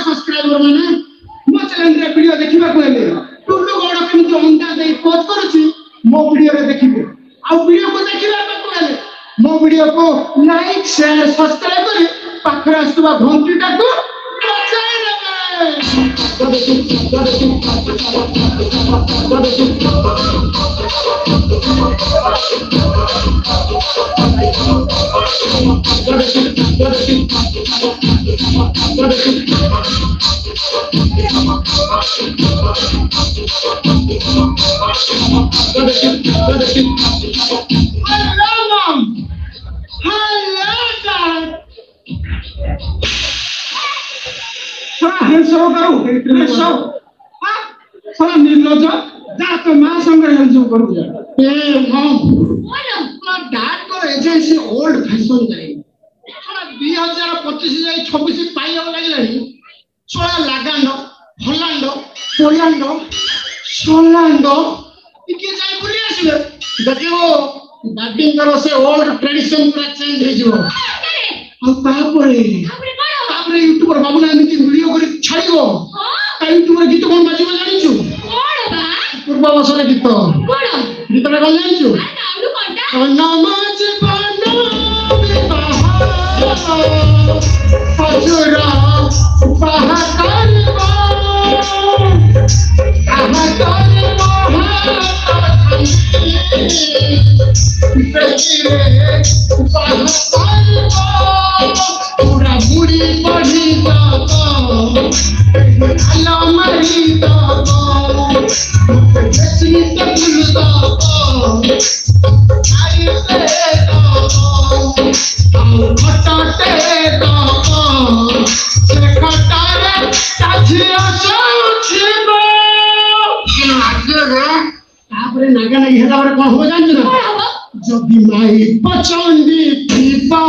Subscriber मैंने मो channel रे वीडियो देखिबा को हेले टुल्लू गौड़ केमति अंडा देई पोज करूची मो वीडियो रे देखिबे आ वीडियो को देखिबा को हेले मो वीडियो को लाइक शेयर सब्सक्राइब करी पाखरे आसुबा घंटीटा को बजाय साला निर्लज जा तो मां संग हेल्प करू जा ए मम बोलो डैड को एजेंसी ओल्ड फैशन जाई साला 2025 जाई 26 पाई हो लागलानी सोला लागांडो हलांडो पोलांडो सोलांडो इके जाई बुली आसीबे देखिबो दादी करो से ओल्ड ट्रेडिशन पूरा चेंज हे जिवो आ तापरे यूट्यूबर बाबू ना एमती वीडियो करी छाड़िबो यूट्यूबर गीत कोन बाजिबो जानिछु कोन बा पूर्व वर्षर गीत कोन गीतटा कोन जानिछु नमाज बनो हजूरा बहकार पूरा बुरी बढ़ी मरी नागा नागी हेला बारे कौन हो जानछु ना जदी माई पचंदी पीपा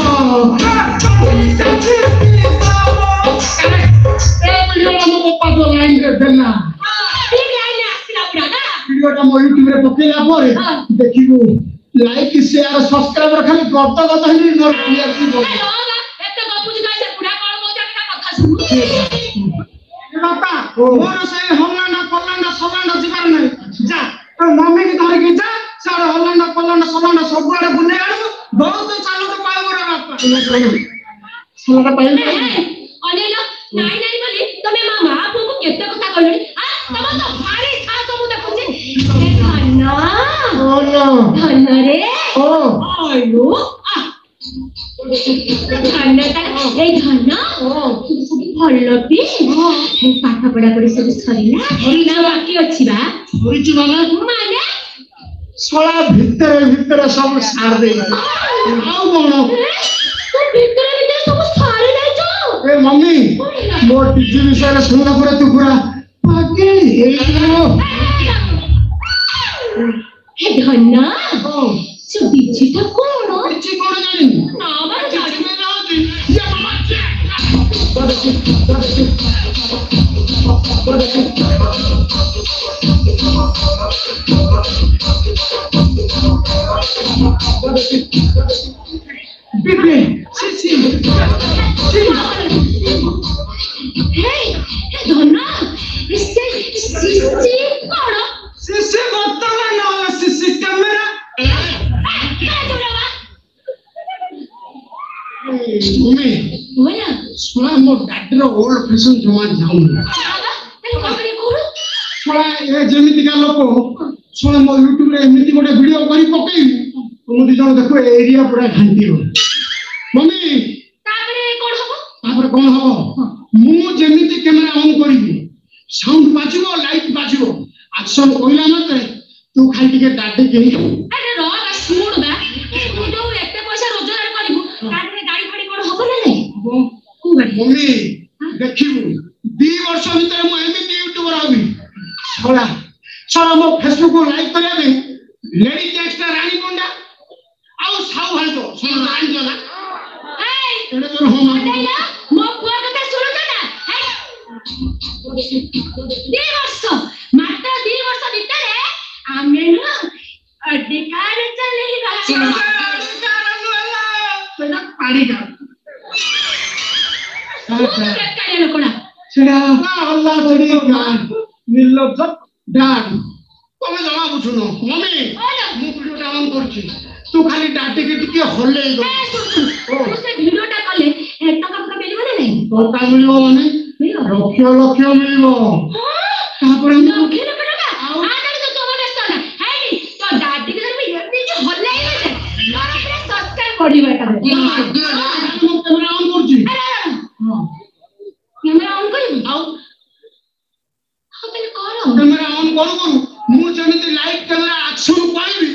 ए वीडियो हमको पादो लाइन दे देना ठीक लाइन आसीला पुरा ना वीडियो टा मो यूट्यूब रे पकेला परे देखिबो लाइक शेयर सब्सक्राइबर खाली गत गत हेली मोर क्लियर की बोल एते बापूजी का से पुरा कोन मो जाका कथा सुनु ए बापा मोर से हल्लांडा पल्लांडा सलांडा जिबार नै जा तो मम्मी की धर के जा सारा हल्लांडा पल्लांडा सलांडा सब आड़े बुले आड़ो बहुत चालू तो पाइबो रे बापा सलांडा पाइले अनेलो नाइ नाइ बोली तमे मामा आपको केते कथा कहलनी आ तम तो भारी खा तो मु देखुची ए धन्ना ओ नो धन्ना रे ओ आयो आ धन्ना ता ए धन्ना ओ भल्लती हे पाठ पढ़ा पढ़ी सब सरीला ना बाकी अछि बा होइची माने सोला भीतर भीतर सब सार दे आउ कोन तो भीतर भीतर सब सार दे जो ए मम्मी मोर टीजी विषय सुनला पूरा तू पूरा पागल हे धन्ना सो बीजी था कोन बीजी कोन जानी ना बा जानी में ना होती ये मामा Bibi, Sisi, hey, Donna, Sisi, kora? Sisi gotta na Sisi camera. Mummy, bola, sola mo dadro old fashion Zaman जाऊँ. सोला ये जेमिति का लोको सोला मो YouTube रे एमिति गोटे वीडियो करी पकेई तुम दी जण देखो एरिया पूरा घांटी हो मम्मी तापरे कोन हबो मु जेमिति कैमरा ऑन करिबी साउंड बाजिबो लाइट बाजिबो एक्शन कोइला मते तू खाली के दादी के अरे रो ना सुन बा तू जो एते पैसा रोजगार करिबो तापरे गाड़ी फाड़ी कोन हबो ना नहीं को गाड़ी मम्मी देखिबो 2 वर्ष भीतर मु एमिति यूट्यूबर हबी छोड़ा छोड़ा मो फेसबुक को लाइक करिया दे लेडी टेक्स्ट रानी कोंडा आउ साउ हालतो सुन रानी जो ना ए एडे जोर हो माइला मो पुआ कथा सुनो ना हे 2 वर्ष मात्र 2 वर्ष भीतर आमे ना अधिकार चले बाची ମାଡି କାଢ ବେକାରିଆ ଲୋକଟା ସେଟା ହଲ୍ଲା ଧରି ନିର୍ଲଜ୍ଜ ଡାଡ ତମେ ଜମା ବୁଝୁନ ମମି ମୁଁ ଭିଡିଓଟା ଅନ୍ କରୁଛି ତୁ ଖାଲି ଡାଟିକି ଟିକେ ହଲେଇ ଦେ ସେ ଭିଡିଓଟା କଲେ ଟଙ୍କା ମିଳିବ ନା ନାଇଁ ଟଙ୍କା ମିଳିବ ମାନେ ଲକ୍ଷ ଲକ୍ଷ ମିଳିବ ତାପରେ ଲକ୍ଷ ଲକ୍ଷ ଟଙ୍କା ଆଉ ଜାଣି ତ ତମ ଦେଶ ନା ହେଇ ତ ଡାଟିକି ଧରି ଏମିତି ହଲେଇବେ ଯେ ତାର ପୁରା ସସ୍କାର ପଡିବ ଏକାବେଳେ ମୁଁ କ୍ୟାମେରା ଅନ୍ କରୁଛି କ୍ୟାମେରା ଅନ୍ କରିବୁ ଆଉ ତାହେଲେ କର କ୍ୟାମେରା ଅନ୍ କରୁ କରୁ ମୁଁ ଯେମିତି ଲାଇଟ୍ କ୍ୟାମେରା ଆକ୍ସନ ପାଇବି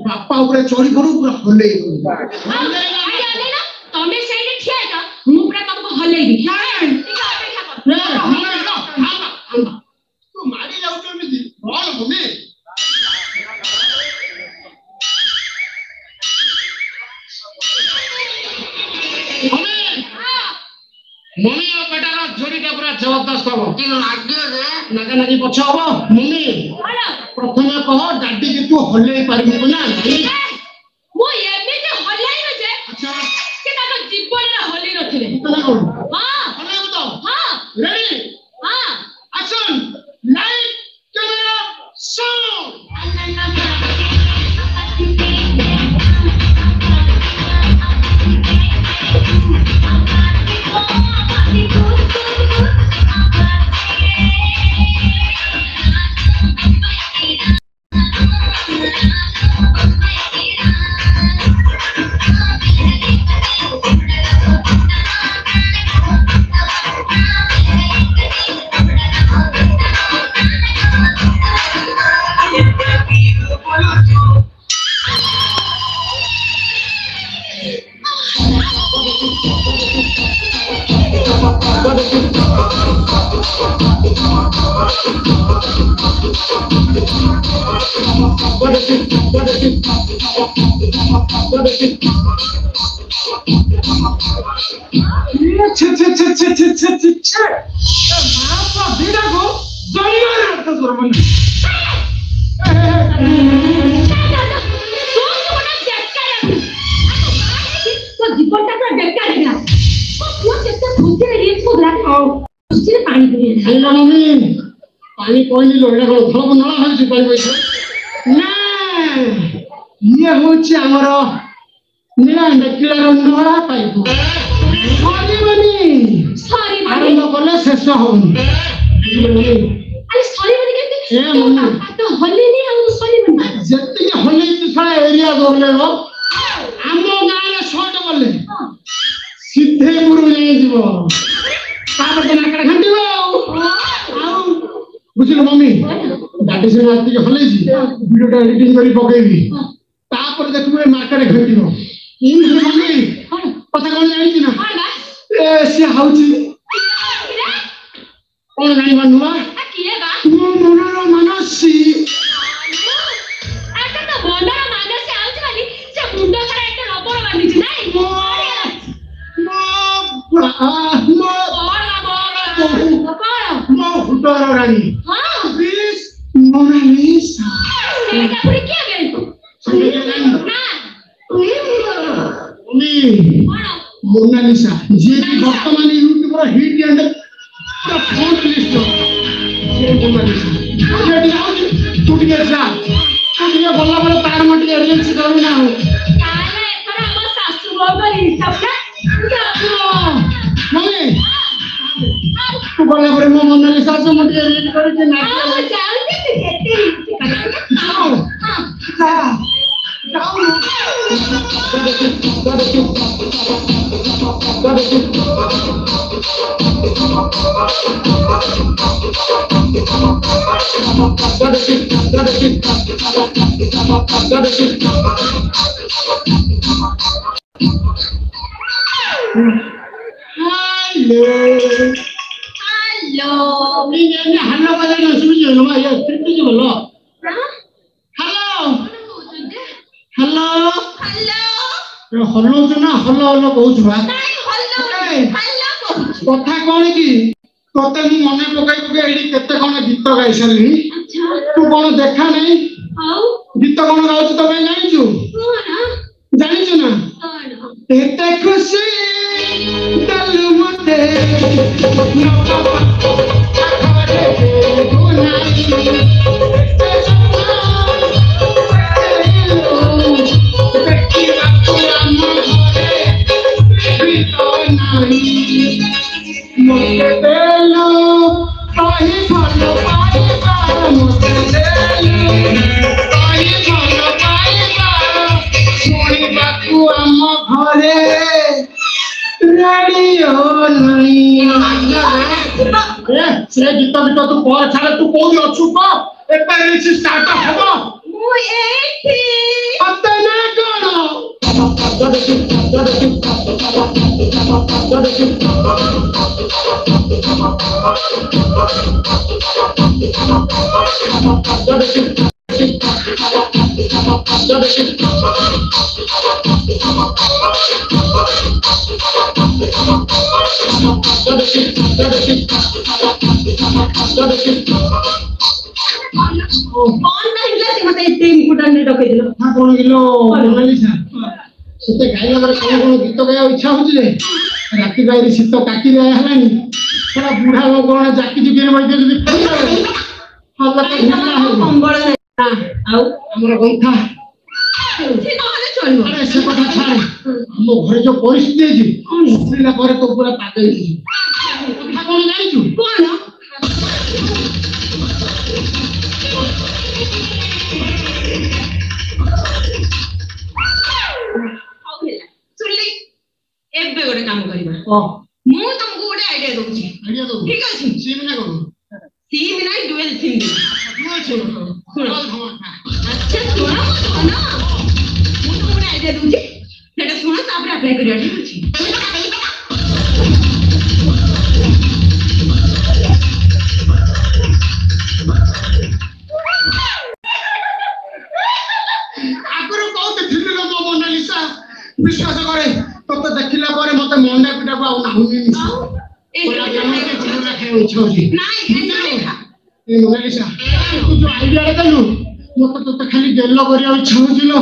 ବାପା ଉପରେ ଚଢି ପଡୁ ପୁରା ହଲେଇ ତମେ ସେଇଠି ଠିଆ ହେଇଛ ମୁଁ ପୁରା ତମକୁ ହଲେଇବି ତୁ ମାରି ଯାଉଛୁ ଏମିତି ଭଲ ଭୂମି ମମି ଆଉ ବେଟାର ଯୋଡିଟା ପୁରା ଜବରଦସ୍ତ ହବ ନାଗା ନାଗି ପଛ ହବ ମମି ପ୍ରଥମେ କହ ଡାଡିକି ତୁ ହଲେଇ ପାରିବୁ ନା ମୁଁ ଏମିତି ହଲେଇବି ଯେ ସେ ତାଙ୍କ ଜୀବନରେ ହଲେଇ ନଥିଲେ ହଲେଇବୁ ତ ready action light camera sound पानी कहली लोटा कौन थलक नला होइछि पानी पैसा ना ये होछि हमर नीला नकिला नला पाइप सॉरी बनी आरंभ करले शेष होनी अरे सॉरी बनी के ए मम्मी तो हल्ले नहीं हम सॉरी बनी जत्ती हल्ले तू सारा एरिया दोले रो हमो गाले शॉट बोले सीधे गुरु ले जीवो तापर के नाकड़ घंटीबो बुझिल मम्मी डाटी से रात के हले जी वीडियोटा एडिटिंग करी पकेबी तापर देखबे मार्केट घंटीबो ई मम्मी पता कोन जानि छी ना ए से हाउची कोन जानि बनुवा किए बा मनोर मानसी आता तो मनोर मानसी आउछ वाली से मुंडो करे एक रबर बांधी छी नाही रानी प्लीज मोनालिसा एटा पूरी क्या गई ना मोनालिसा जे की वर्तमान यूट्यूब रो हिट एंड द फ्रंट लिस्ट ये मोनालिसा ये आउट टूट गया जा तो ये बोला बोला तार मटी एजेंसी करू ना काले पर हम सासु बोली सब मम्मी तू बोला पर मो मोनालिसा से मटी एडिट करके ना जाऊ दे केते जाओ जाओ हेलो ये हेलो बजे न सुनियो न ये कितनी बोलो हेलो हेलो हेलो हेलो तो ना हेलो हेलो कहू छुआ कथा कोन की तोते मु मने पकाई पकाई एडी केते कोन गीत गाई सली तू कोन देखा नहीं गीत कोन गाउछ तो मैं जानि छु जानि छु ना एते खुशी दिल मते न पापा घरे गुनाई एते सपना बेटी बापू आम घरे भी तो नहीं मोटे देलो ताही भलो पाइबा मोटे देलो ताही भलो पाइबा ଶୁଣିବାକୁ ଆମ ଘରେ ରେଡିଓ ନାହିଁ ସେ ଗୀତ ଗୀତ ତୁ ପରେ ଛାଡେ ତୁ କୋଉଠି ଅଛୁ କହ ଏବେ ରିଲ୍ସ ଷ୍ଟାର୍ଟ ହବ ମୁଁ ଏଇଠି ଅତେ ନା କଣ କଣ କିଲୋ ସେତେ ଗାଇଲା ପରେ କଣ କଣ ଗୀତ ଗାଇବା ଇଚ୍ଛା ହଉଛି ଯେ ରାତି ଗାଈରେ ଶୀତ କାଟି ଦେବା ହେଲାଣି ସେଟା ବୁଢା କଣ ଜାକି ଜୁକିରେ ବଇତେ ଯଦି ଆଉ ଆମର ଗନ୍ଥା ସେ କଥା ଛାଡେ ଆମ ଘରେ ଯୋଉ ପରିସ୍ଥିତି ହେଇଛି ଶୁଣିଲା ପରେ ତ ପୁରା ପାଗଳ ହେଇଛି କଥା କଣ ଜାଣିଛୁ କଣ ଶୁଣିଲି ଏବେ ଗୋଟେ କାମ କରିବା ମୁଁ ତମକୁ ଗୋଟେ ଆଇଡିଆ ଦଉଛି ଠିକ ଅଛି ସିମ୍ ନା କଣ ସିମ୍ ନାଇଁ ଡୁଏଲ ସିମ୍ ଶୁଣ ଆଚ୍ଛା ଶୁଣ ମୁଁ ତମକୁ ଗୋଟେ ଆଇଡିଆ ଦଉଛି ସେଟା ଶୁଣ ତାପରେ ଆପ୍ଲାଏ କରିବା ଠିକ ଅଛି ଆଗରୁ କହୁଥିଲି ଲୋ ମୋନାଲିସା ବିଶ୍ୱାସ କରେ ତତେ ଦେଖିଲା ପରେ ମତେ ମଣ୍ଡା ପିଠାକୁ ଆଉ ନାହୁନି ମୋନାଲିସା ତୁ ଯୋଉ ଆଇଡିଆ ଦେଲୁ ମତେ ତତେ ଖାଲି ଗେଲ କରିବାକୁ ଇଚ୍ଛା ହଉଛି ଲୋ